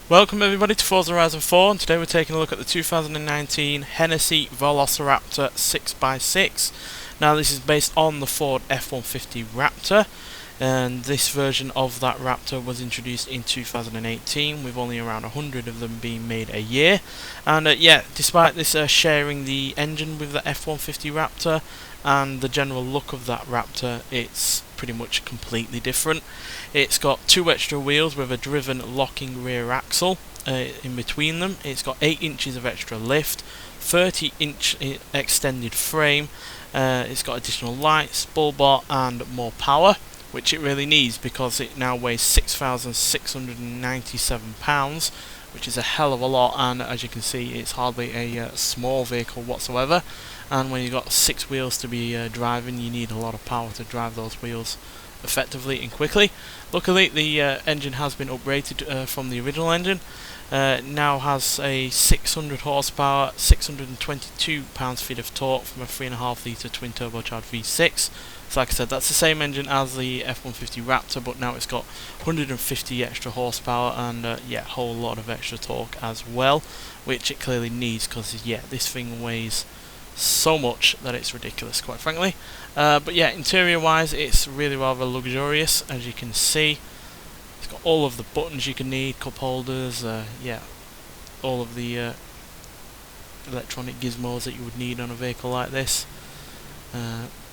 Welcome everybody to Forza Horizon 4, and today we're taking a look at the 2019 Hennessey Velociraptor 6x6. Now this is based on the Ford F-150 Raptor, and this version of that Raptor was introduced in 2018 with only around 100 of them being made a year. And yeah, despite this sharing the engine with the F-150 Raptor and the general look of that Raptor, it's pretty much completely different. It's got two extra wheels with a driven locking rear axle in between them. It's got 8 inches of extra lift, 30-inch extended frame. It's got additional lights, bulb bar and more power, which it really needs because it now weighs 6,697 pounds, which is a hell of a lot, and as you can see it's hardly a small vehicle whatsoever. And when you've got 6 wheels to be driving, you need a lot of power to drive those wheels effectively and quickly. Luckily the engine has been upgraded from the original engine. It now has a 600 horsepower, 622 pounds-feet of torque from a 3.5 litre twin turbocharged V6. So like I said, that's the same engine as the F-150 Raptor, but now it's got 150 extra horsepower and yeah, a whole lot of extra torque as well, which it clearly needs because yeah, this thing weighs so much that it's ridiculous, quite frankly. But yeah, interior wise it's really rather luxurious, as you can see. It's got all of the buttons you can need, cup holders, yeah, all of the electronic gizmos that you would need on a vehicle like this.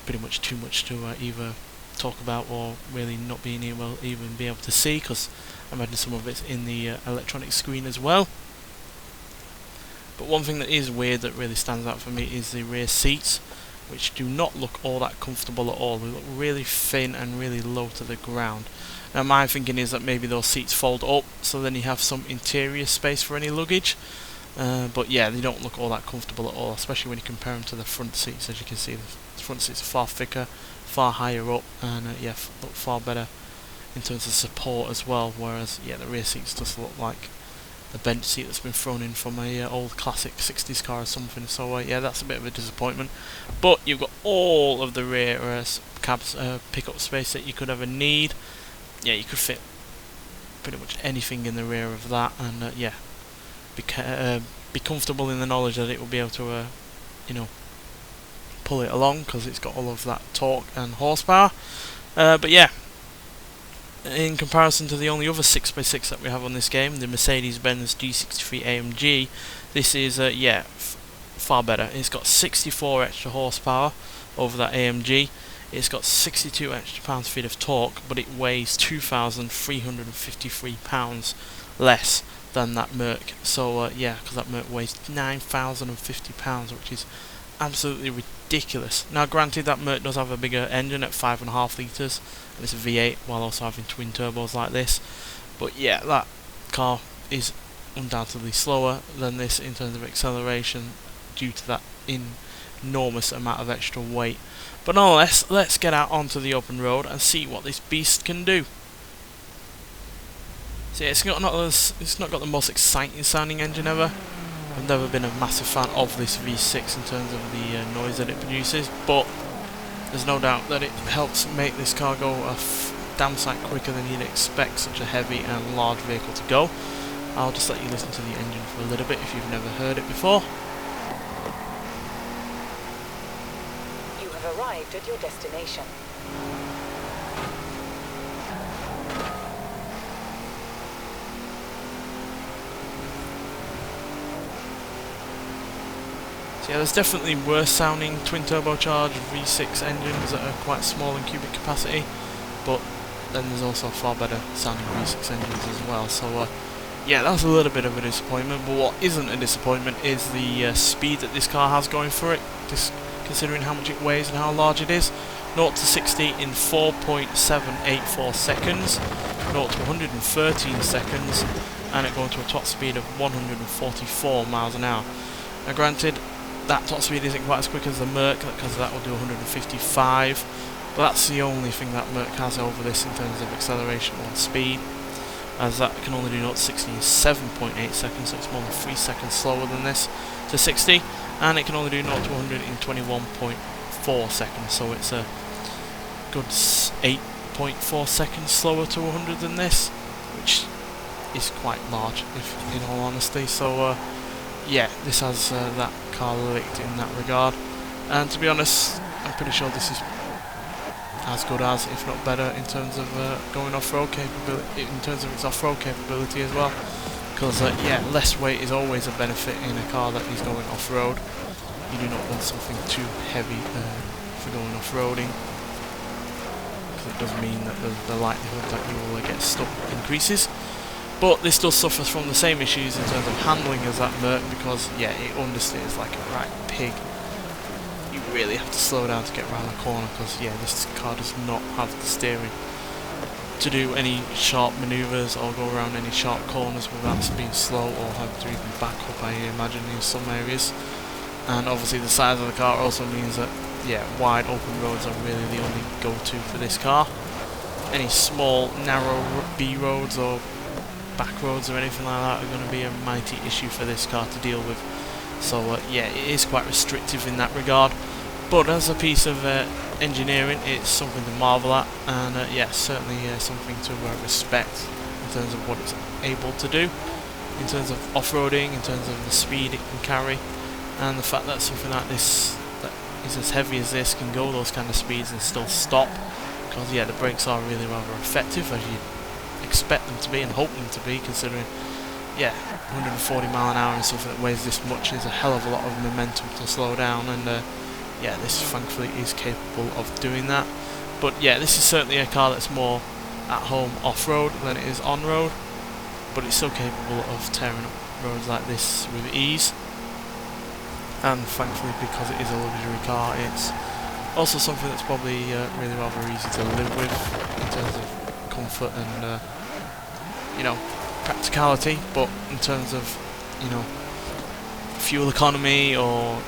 Pretty much too much to either talk about or really not being able even be able to see, because I imagine some of it's in the electronic screen as well. But one thing that is weird that really stands out for me is the rear seats, which do not look all that comfortable at all. They look really thin and really low to the ground. Now my thinking is that maybe those seats fold up so then you have some interior space for any luggage. But yeah, they don't look all that comfortable at all, especially when you compare them to the front seats. As you can see, the front seats are far thicker, far higher up, and yeah, look far better in terms of support as well, whereas yeah, the rear seats just look like a bench seat that's been thrown in from a old classic 60s car or something. So yeah, that's a bit of a disappointment. But you've got all of the rear cabs pickup space that you could ever need. Yeah, you could fit pretty much anything in the rear of that, and yeah, be comfortable in the knowledge that it will be able to you know, pull it along because it's got all of that torque and horsepower. But yeah, in comparison to the only other 6x6 that we have on this game, the Mercedes-Benz D63 Amg, this is yeah, far better. It's got 64 extra horsepower over that AMG. It's got 62 extra pounds-feet of torque, but it weighs 2,353 pounds less than that Merc. So yeah, because that Merc weighs 9,050 pounds, which is absolutely ridiculous. Now granted, that Merc does have a bigger engine at 5.5 litres, and it's a V8 while also having twin turbos like this. But yeah, that car is undoubtedly slower than this in terms of acceleration due to that enormous amount of extra weight. But nonetheless, let's get out onto the open road and see what this beast can do. So yeah, it's not got the most exciting sounding engine ever. I've never been a massive fan of this V6 in terms of the noise that it produces, but there's no doubt that it helps make this car go a damn sight quicker than you'd expect such a heavy and large vehicle to go. I'll just let you listen to the engine for a little bit if you've never heard it before. You have arrived at your destination. So yeah, there's definitely worse sounding twin turbocharged V6 engines that are quite small in cubic capacity, but then there's also far better sounding V6 engines as well. So yeah, that's a little bit of a disappointment, but what isn't a disappointment is the speed that this car has going for it, just considering how much it weighs and how large it is. 0 to 60 in 4.784 seconds, 0 to 113 seconds, and it going to a top speed of 144 miles an hour. Now granted, that top speed isn't quite as quick as the Merc, because that will do 155, but that's the only thing that Merc has over this in terms of acceleration or speed, as that can only do 0 to 60 in 7.8 seconds, so it's more than 3 seconds slower than this to 60, and it can only do 0 to 100 in 21.4 seconds, so it's a good 8.4 seconds slower to 100 than this, which is quite large, if in all honesty. So yeah, this has that car licked in that regard, and to be honest, I'm pretty sure this is as good as, if not better, in terms of going off-road capability, in terms of its off-road capability as well. Because yeah, less weight is always a benefit in a car that is going off-road. You do not want something too heavy for going off-roading, because it does mean that the likelihood that you will get stuck increases. But this does suffer from the same issues in terms of handling as that Merc, because yeah, it understeers like a right pig. You really have to slow down to get around the corner, because yeah, this car does not have the steering to do any sharp manoeuvres or go around any sharp corners without being slow, or having to even back up, I imagine, in some areas. And obviously the size of the car also means that yeah, wide open roads are really the only go-to for this car. Any small narrow B roads or back roads or anything like that are going to be a mighty issue for this car to deal with. So yeah, it is quite restrictive in that regard, but as a piece of engineering, it's something to marvel at, and yeah, certainly something to respect in terms of what it's able to do, in terms of off-roading, in terms of the speed it can carry, and the fact that something like this, that is as heavy as this, can go those kind of speeds and still stop, because yeah, the brakes are really rather effective, as you expect them to be and hope them to be, considering yeah, 140 mile an hour and something that weighs this much is a hell of a lot of momentum to slow down, and yeah, this thankfully is capable of doing that. But yeah, this is certainly a car that's more at home off-road than it is on-road, but it's still capable of tearing up roads like this with ease, and thankfully, because it is a luxury car, it's also something that's probably really rather easy to live with in terms of comfort and you know, practicality. But in terms of, you know, fuel economy, or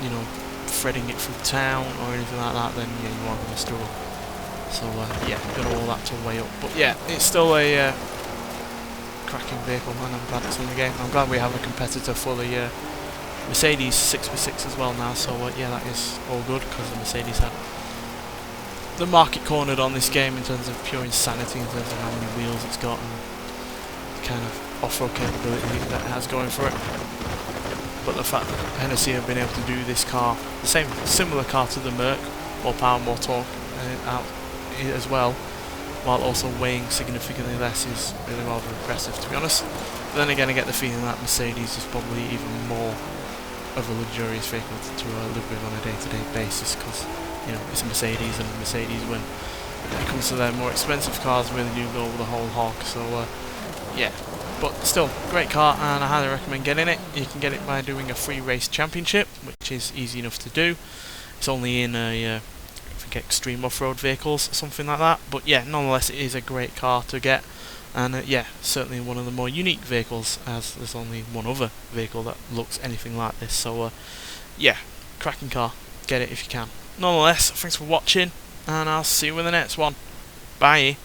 you know, threading it through town or anything like that, then yeah, you are going to struggle. So yeah, got all that to weigh up. But yeah, it's still a cracking vehicle, and I'm glad it's in the game. I'm glad we have a competitor for the Mercedes 6x6 as well now. So yeah, that is all good, because the Mercedes had the market cornered on this game in terms of pure insanity, in terms of how many wheels it's got and the kind of off-road capability that it has going for it. But the fact that Hennessey have been able to do this car, the similar car to the Merc, more power, more torque out as well, while also weighing significantly less, is really rather impressive, to be honest. But then again, I get the feeling that Mercedes is probably even more of a luxurious vehicle to live with on a day-to-day basis, because you know, it's a Mercedes, and Mercedes, when it comes to their more expensive cars, really do go over the whole hog. So yeah, but still, great car, and I highly recommend getting it. You can get it by doing a free race championship, which is easy enough to do. It's only in I think extreme off-road vehicles, something like that. But yeah, nonetheless, it is a great car to get, and yeah, certainly one of the more unique vehicles, as there's only one other vehicle that looks anything like this. So yeah, cracking car, get it if you can. Nonetheless, thanks for watching, and I'll see you in the next one. Bye.